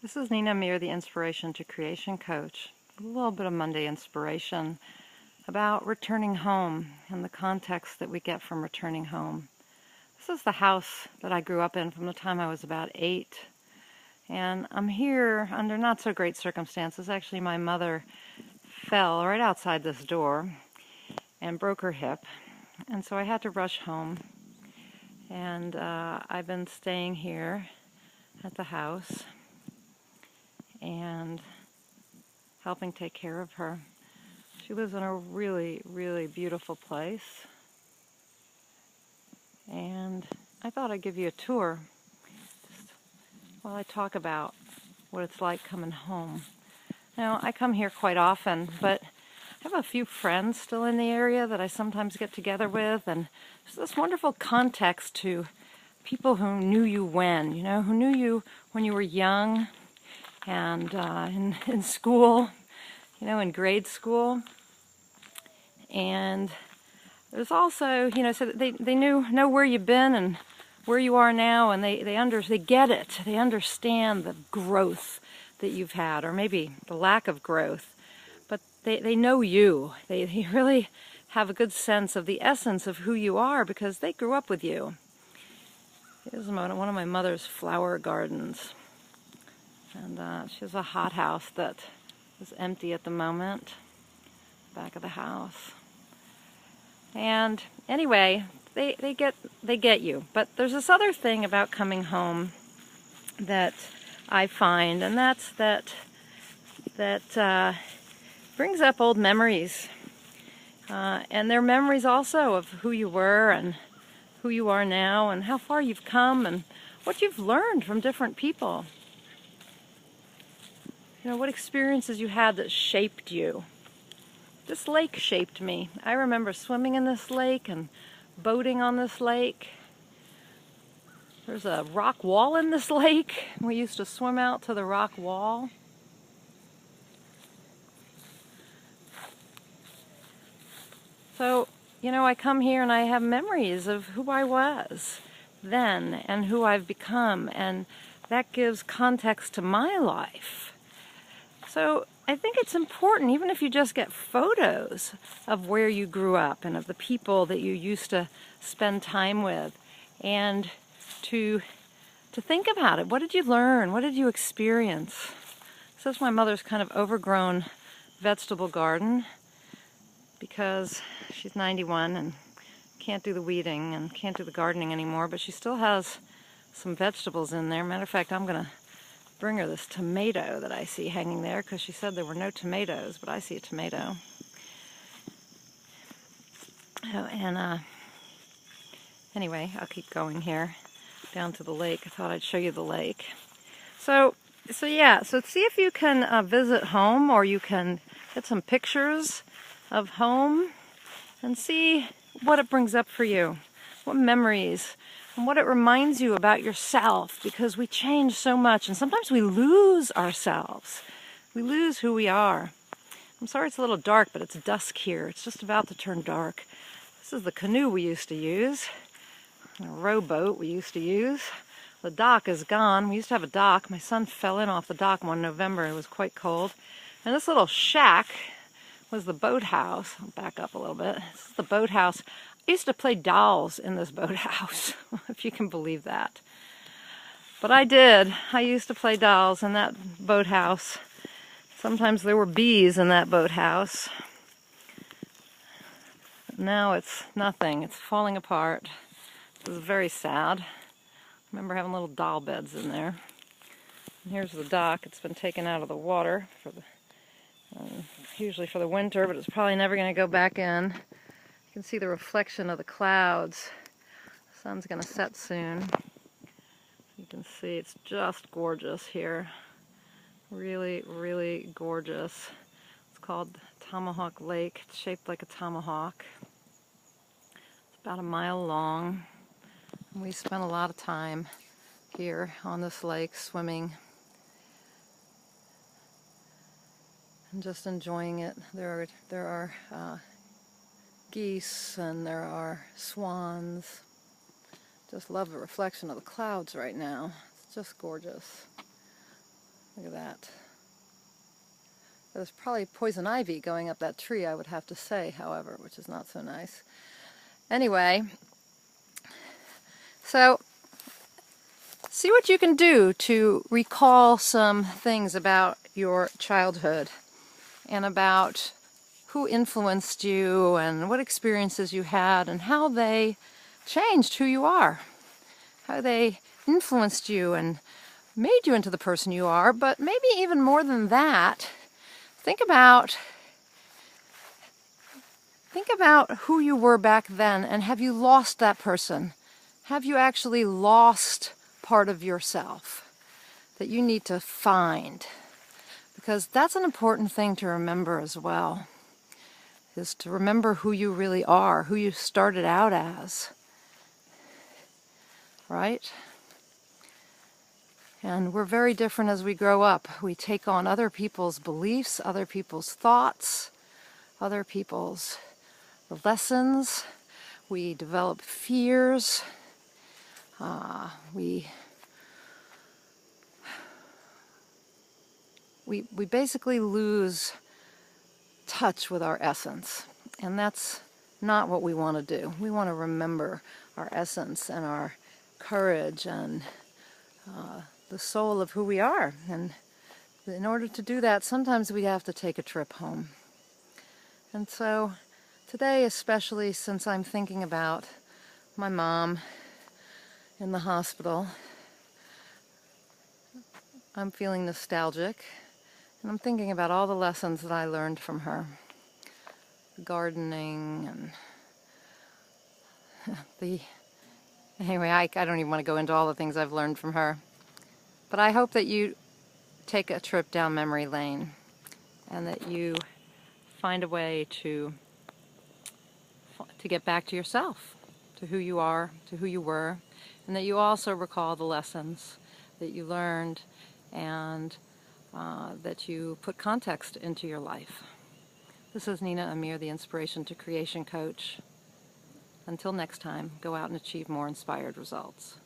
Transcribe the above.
This is Nina Meir, the Inspiration to Creation Coach. A little bit of Monday inspiration about returning home and the context that we get from returning home. This is the house that I grew up in from the time I was about 8. And I'm here under not so great circumstances. Actually, my mother fell right outside this door and broke her hip. And so I had to rush home. And I've been staying here at the house and helping take care of her. She lives in a really, really beautiful place. And I thought I'd give you a tour just while I talk about what it's like coming home. Now, I come here quite often, but I have a few friends still in the area that I sometimes get together with, and there's this wonderful context to people who knew you who knew you when you were young and in school, in grade school. And there's also, so they know where you've been and where you are now, and they get it. They understand the growth that you've had, or maybe the lack of growth. But they know you. They really have a good sense of the essence of who you are because they grew up with you. Here's one of my mother's flower gardens. And she has a hothouse that is empty at the moment, back of the house. And anyway, they get you. But there's this other thing about coming home that I find, and that's that brings up old memories. And they're memories also of who you were and who you are now and how far you've come and what you've learned from different people. What experiences you had that shaped you. This lake shaped me. I remember swimming in this lake and boating on this lake. There's a rock wall in this lake. We used to swim out to the rock wall. So, I come here and I have memories of who I was then and who I've become, and that gives context to my life. So I think it's important, even if you just get photos of where you grew up and of the people that you used to spend time with, and to think about it. What did you learn? What did you experience? So this is my mother's kind of overgrown vegetable garden because she's 91 and can't do the weeding and can't do the gardening anymore, but she still has some vegetables in there. Matter of fact, I'm going to bring her this tomato that I see hanging there because she said there were no tomatoes, but I see a tomato. Oh, and anyway, I'll keep going here down to the lake. I thought I'd show you the lake. So see if you can visit home, or you can get some pictures of home and see what it brings up for you, what memories, and what it reminds you about yourself, because we change so much, and sometimes we lose ourselves. We lose who we are. I'm sorry it's a little dark, but it's dusk here. It's just about to turn dark. This is the canoe we used to use, a rowboat we used to use. The dock is gone. We used to have a dock. My son fell in off the dock one November. It was quite cold. And this little shack was the boathouse. I'll back up a little bit. This is the boathouse. I used to play dolls in this boathouse, if you can believe that. But I did. I used to play dolls in that boathouse. Sometimes there were bees in that boathouse. Now it's nothing. It's falling apart. It was very sad. I remember having little doll beds in there. And here's the dock. It's been taken out of the water for usually for the winter, but it's probably never going to go back in. You can see the reflection of the clouds. The sun's going to set soon. You can see it's just gorgeous here. Really, really gorgeous. It's called Tomahawk Lake. It's shaped like a tomahawk. It's about a mile long. And we spent a lot of time here on this lake swimming and just enjoying it. There are geese and there are swans. Just love the reflection of the clouds right now. It's just gorgeous. Look at that. There's probably poison ivy going up that tree, I would have to say, however, which is not so nice. Anyway, so see what you can do to recall some things about your childhood and about who influenced you and what experiences you had and how they changed who you are, how they influenced you and made you into the person you are. But maybe even more than that, think about who you were back then, and have you lost that person? Have you actually lost part of yourself that you need to find? Because that's an important thing to remember as well, is to remember who you really are, who you started out as, right? And we're very different as we grow up. We take on other people's beliefs, other people's thoughts, other people's lessons. We develop fears. We basically lose touch with our essence. And that's not what we want to do. We want to remember our essence and our courage and the soul of who we are. And in order to do that, sometimes we have to take a trip home. And so today, especially since I'm thinking about my mom in the hospital, I'm feeling nostalgic, and I'm thinking about all the lessons that I learned from her. Gardening and anyway, I don't even want to go into all the things I've learned from her. But I hope that you take a trip down memory lane and that you find a way to get back to yourself, to who you are, to who you were, and that you also recall the lessons that you learned and that you put context into your life. This is Nina Amir, the Inspiration to Creation Coach. Until next time, go out and achieve more inspired results.